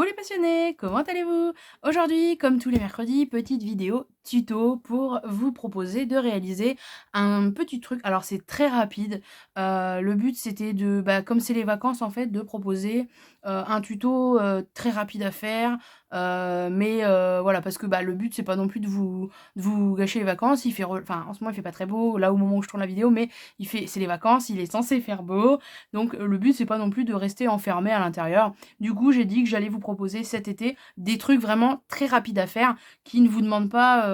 Coucou les passionnés, comment allez-vous? Aujourd'hui, comme tous les mercredis, petite vidéo tuto pour vous proposer de réaliser un petit truc. Alors c'est très rapide. Le but c'était de, comme c'est les vacances en fait, de proposer un tuto très rapide à faire. Voilà, parce que le but c'est pas non plus de vous gâcher les vacances. Enfin, en ce moment il fait pas très beau là au moment où je tourne la vidéo, mais c'est les vacances, il est censé faire beau. Donc le but c'est pas non plus de rester enfermé à l'intérieur. Du coup, j'ai dit que j'allais vous proposer cet été des trucs vraiment très rapides à faire qui ne vous demandent pas,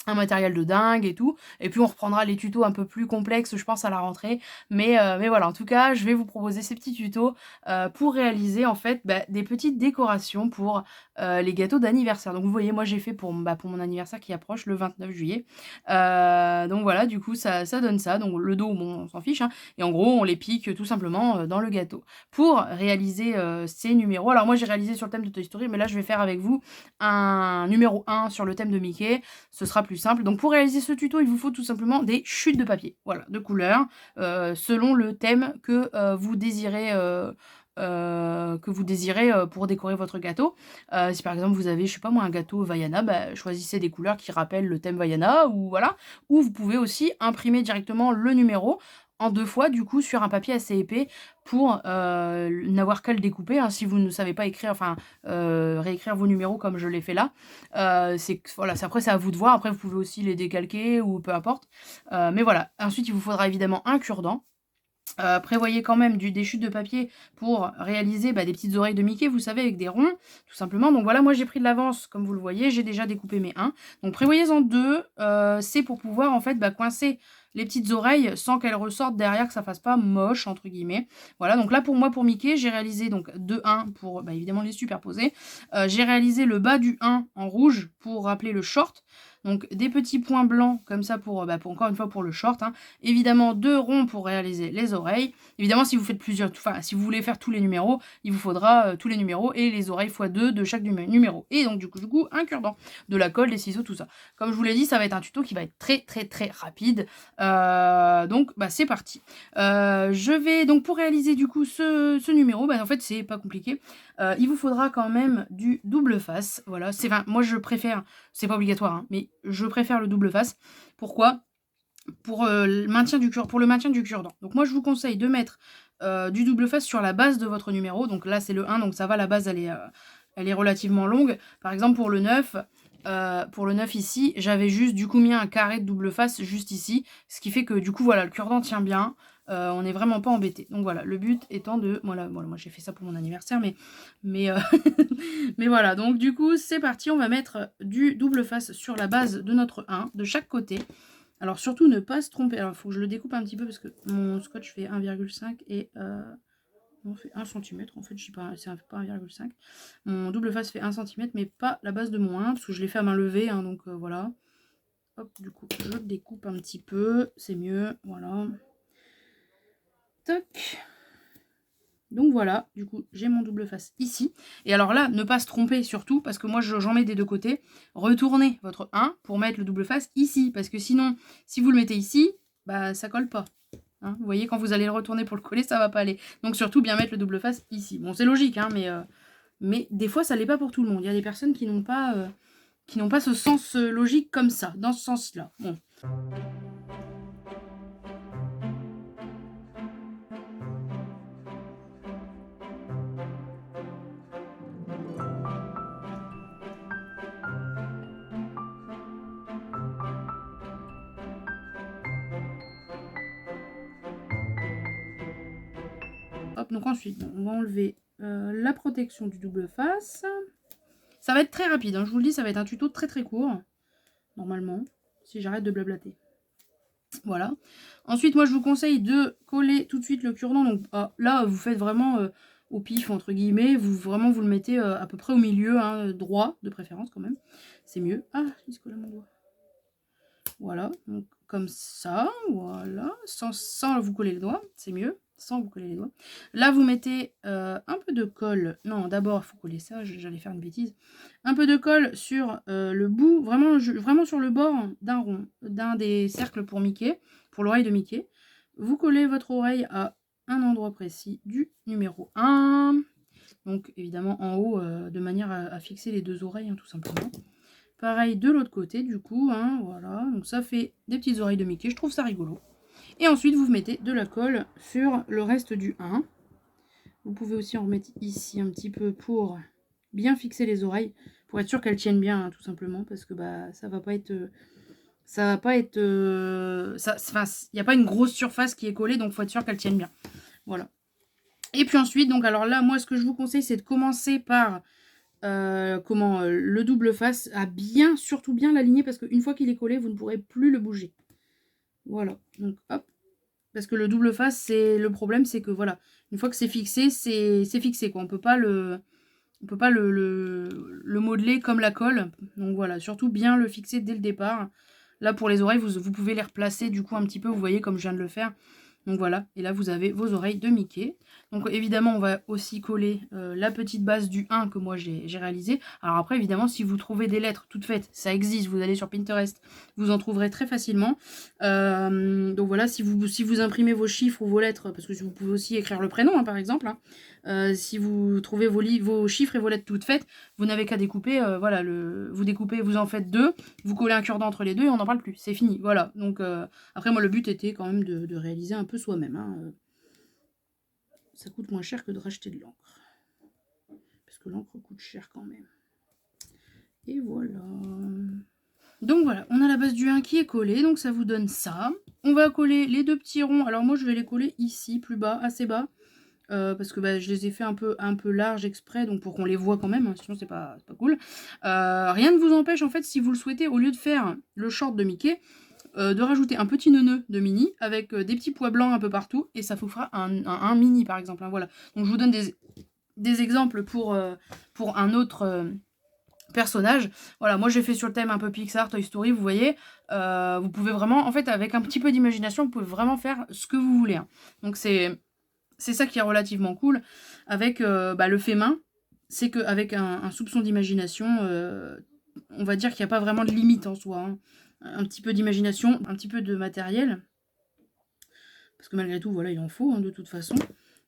un matériel de dingue et tout. Et puis on reprendra les tutos un peu plus complexes, je pense, à la rentrée. Mais voilà, en tout cas, je vais vous proposer ces petits tutos, pour réaliser en fait, des petites décorations pour, les gâteaux d'anniversaire. Donc vous voyez, moi j'ai fait pour mon anniversaire qui approche le 29 juillet. Donc voilà, du coup ça donne ça. Donc le dos, bon, on s'en fiche, hein, et en gros, on les pique tout simplement, dans le gâteau. Pour réaliser, ces numéros, alors moi j'ai réalisé sur le thème de Toy Story, mais là je vais faire avec vous un numéro 1 sur le thème de Mickey, ce sera plus simple. Donc pour réaliser ce tuto, il vous faut tout simplement des chutes de papier, voilà, de couleurs, selon le thème vous désirez, pour décorer votre gâteau. Si par exemple vous avez, je sais pas moi, un gâteau Vaiana, choisissez des couleurs qui rappellent le thème Vaiana ou voilà. Ou vous pouvez aussi imprimer directement le numéro en 2 fois du coup sur un papier assez épais pour, n'avoir qu'à le découper, hein, si vous ne savez pas écrire, enfin, réécrire vos numéros comme je l'ai fait là. Voilà, après c'est à vous de voir. Après vous pouvez aussi les décalquer ou peu importe. Mais voilà. Ensuite il vous faudra évidemment un cure-dent. Prévoyez quand même des chutes de papier pour réaliser, des petites oreilles de Mickey, vous savez, avec des ronds, tout simplement. Donc voilà, moi j'ai pris de l'avance, comme vous le voyez, j'ai déjà découpé mes 1. Donc prévoyez-en 2, c'est pour pouvoir en fait, coincer les petites oreilles sans qu'elles ressortent derrière, que ça fasse pas «moche» entre guillemets. Voilà, donc là pour moi, pour Mickey, j'ai réalisé donc 2 1 pour, évidemment les superposer. J'ai réalisé le bas du 1 en rouge pour rappeler le short. Donc des petits points blancs comme ça pour encore une fois pour le short, hein. Évidemment 2 ronds pour réaliser les oreilles. Évidemment, si vous faites si vous voulez faire tous les numéros, il vous faudra, tous les numéros et les oreilles fois 2 de chaque numéro. Et donc du coup, un cure-dent, de la colle, des ciseaux, tout ça. Comme je vous l'ai dit, ça va être un tuto qui va être très, très, très rapide. Donc c'est parti. Je vais donc pour réaliser du coup ce numéro, en fait, c'est pas compliqué. Il vous faudra quand même du double face. Voilà, moi je préfère, c'est pas obligatoire, hein, mais je préfère le double face. Pourquoi? Pour le maintien du cure-dent. Donc moi je vous conseille de mettre, du double face sur la base de votre numéro. Donc là c'est le 1, donc ça va, la base elle est relativement longue. Par exemple pour le 9 ici, j'avais juste du coup mis un carré de double face juste ici. Ce qui fait que du coup voilà, le cure-dent tient bien. On n'est vraiment pas embêté. Donc voilà, le but étant de, voilà, moi j'ai fait ça pour mon anniversaire, mais mais voilà, donc du coup c'est parti, on va mettre du double face sur la base de notre 1, de chaque côté. Alors surtout ne pas se tromper. Alors il faut que je le découpe un petit peu parce que mon scotch fait 1,5 et on fait 1 centimètre. En fait, je sais pas, c'est pas 1,5. Mon double face fait 1 centimètre, mais pas la base de mon 1 parce que je l'ai fait à main levée, hein, donc voilà. Hop, du coup, je le découpe un petit peu, c'est mieux, voilà. Toc. Donc voilà, du coup, j'ai mon double face ici. Et alors là, ne pas se tromper surtout, parce que moi, j'en mets des deux côtés. Retournez votre 1 pour mettre le double face ici, parce que sinon, si vous le mettez ici, ça colle pas. Hein, vous voyez, quand vous allez le retourner pour le coller, ça va pas aller. Donc surtout, bien mettre le double face ici. Bon, c'est logique, hein, mais des fois, ça l'est pas pour tout le monde. Il y a des personnes qui n'ont pas ce sens logique comme ça, dans ce sens-là. Bon. Hop, donc ensuite, on va enlever la protection du double face. Ça va être très rapide, hein, je vous le dis, ça va être un tuto très très court, normalement, si j'arrête de blablater. Voilà. Ensuite, moi, je vous conseille de coller tout de suite le cure-dent. Donc là, vous faites vraiment au pif, entre guillemets. Vous le mettez à peu près au milieu, hein, droit, de préférence quand même. C'est mieux. Ah, il se colle à mon doigt. Voilà, donc comme ça, voilà, sans vous coller les doigts, c'est mieux, sans vous coller les doigts. Là, vous mettez un peu de colle, non, d'abord, il faut coller ça, j'allais faire une bêtise. Un peu de colle sur le bout, vraiment sur le bord d'un rond, d'un des cercles pour Mickey, pour l'oreille de Mickey. Vous collez votre oreille à un endroit précis du numéro 1. Donc évidemment en haut, de manière à fixer les 2 oreilles, hein, tout simplement. Pareil de l'autre côté du coup, hein, voilà. Donc ça fait des petites oreilles de Mickey, je trouve ça rigolo. Et ensuite vous mettez de la colle sur le reste du 1. Vous pouvez aussi en remettre ici un petit peu pour bien fixer les oreilles, pour être sûr qu'elles tiennent bien, hein, tout simplement, parce que bah ça va pas être... ça va pas être... Enfin, il n'y a pas une grosse surface qui est collée, donc il faut être sûr qu'elles tiennent bien. Voilà. Et puis ensuite, donc alors là, moi, ce que je vous conseille, c'est de commencer par le double face, à bien, surtout bien l'aligner, parce qu'une fois qu'il est collé, vous ne pourrez plus le bouger. Voilà, donc hop. Parce que le double face, c'est le problème, c'est que voilà, une fois que c'est fixé, c'est fixé, quoi. On peut pas le modeler comme la colle. Donc voilà, surtout bien le fixer dès le départ. Là, pour les oreilles, vous pouvez les replacer du coup un petit peu, vous voyez, comme je viens de le faire. Donc voilà, et là vous avez vos oreilles de Mickey. Donc évidemment on va aussi coller la petite base du 1 que moi j'ai réalisé. Alors après évidemment si vous trouvez des lettres toutes faites, ça existe, vous allez sur Pinterest, vous en trouverez très facilement. Donc voilà, si vous imprimez vos chiffres ou vos lettres, parce que vous pouvez aussi écrire le prénom, hein, par exemple, hein. Si vous trouvez vos chiffres et vos lettres toutes faites, vous n'avez qu'à découper, voilà, vous découpez, vous en faites 2, vous collez un cure-dent entre les deux et on n'en parle plus, c'est fini, voilà. Donc après moi le but était quand même de réaliser un peu soi-même, hein. Ça coûte moins cher que de racheter de l'encre, parce que l'encre coûte cher quand même. Et voilà. Donc voilà, on a la base du 1 qui est collée, donc ça vous donne ça. On va coller les 2 petits ronds, alors moi je vais les coller ici, plus bas, assez bas. Parce que bah, je les ai fait un peu large exprès, donc pour qu'on les voit quand même, hein, sinon c'est pas cool. Rien ne vous empêche, en fait, si vous le souhaitez, au lieu de faire le short de Mickey, de rajouter un petit neuneu de Minnie avec des petits pois blancs un peu partout, et ça vous fera un mini, par exemple. Hein, voilà. Donc je vous donne des exemples pour un autre... personnage. Voilà, moi j'ai fait sur le thème un peu Pixar, Toy Story, vous voyez. Vous pouvez vraiment, en fait, avec un petit peu d'imagination, vous pouvez vraiment faire ce que vous voulez. Hein. Donc c'est ça qui est relativement cool avec le fait main, c'est qu'avec un soupçon d'imagination, on va dire qu'il n'y a pas vraiment de limite en soi. Hein. Un petit peu d'imagination, un petit peu de matériel, parce que malgré tout, voilà, il en faut, hein, de toute façon.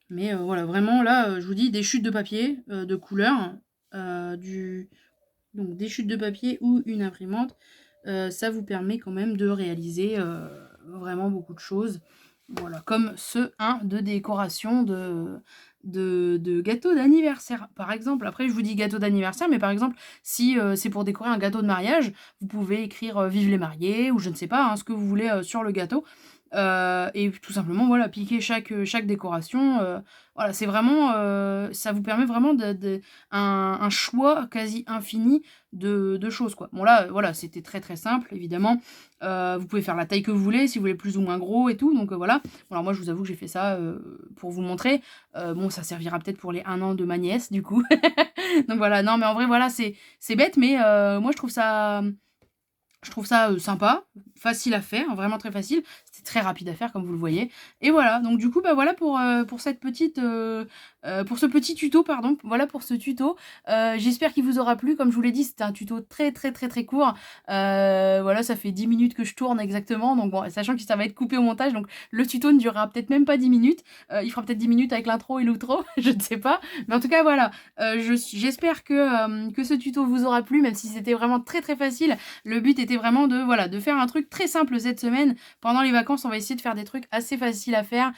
Mais voilà, vraiment, là, je vous dis, des chutes de papier de couleur, donc des chutes de papier ou une imprimante, ça vous permet quand même de réaliser vraiment beaucoup de choses. Voilà, comme ce 1 de décoration de gâteau d'anniversaire, par exemple. Après, je vous dis gâteau d'anniversaire, mais par exemple, si c'est pour décorer un gâteau de mariage, vous pouvez écrire Vive les mariés, ou je ne sais pas, hein, ce que vous voulez sur le gâteau. Et tout simplement, voilà, piquer chaque décoration. Voilà, c'est vraiment, ça vous permet vraiment un choix quasi infini de choses, quoi. Bon là, voilà, c'était très très simple, évidemment. Vous pouvez faire la taille que vous voulez, si vous voulez plus ou moins gros et tout, donc voilà. Bon, alors moi, je vous avoue que j'ai fait ça pour vous montrer. Bon, ça servira peut-être pour les 1 an de ma nièce, du coup. Donc voilà, non, mais en vrai, voilà, c'est bête, mais moi, je trouve ça... sympa, facile à faire, vraiment très facile. C'était très rapide à faire, comme vous le voyez. Et voilà, donc du coup, bah voilà pour cette petite... pour ce petit tuto, pardon. Voilà pour ce tuto. J'espère qu'il vous aura plu. Comme je vous l'ai dit, c'était un tuto très très très très court. Voilà, ça fait 10 minutes que je tourne exactement. Donc bon, sachant que ça va être coupé au montage, donc le tuto ne durera peut-être même pas 10 minutes. Il fera peut-être 10 minutes avec l'intro et l'outro, je ne sais pas. Mais en tout cas, voilà. J'espère que ce tuto vous aura plu, même si c'était vraiment très très facile. Le but était vraiment de faire un truc très simple cette semaine. Pendant les vacances, on va essayer de faire des trucs assez faciles à faire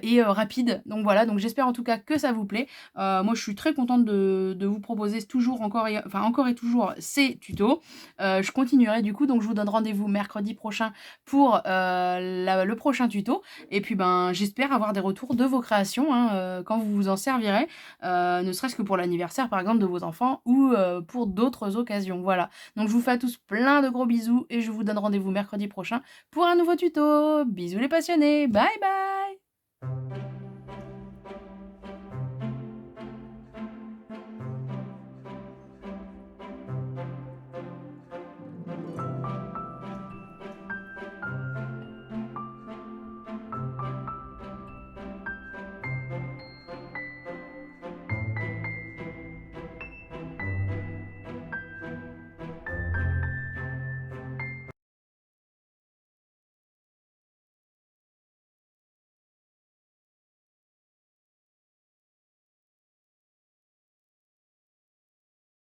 et rapides. Donc voilà, donc j'espère en tout cas que ça vous plaît. Moi, je suis très contente de vous proposer encore et toujours ces tutos. Je continuerai du coup, donc je vous donne rendez-vous mercredi prochain pour le prochain tuto. Et puis ben, j'espère avoir des retours de vos créations hein, quand vous vous en servirez, ne serait-ce que pour l'anniversaire par exemple de vos enfants ou pour d'autres occasions. Voilà. Donc je vous fais à tous plein de gros bisous et je vous donne rendez-vous mercredi prochain pour un nouveau tuto. Bisous les passionnés, bye bye.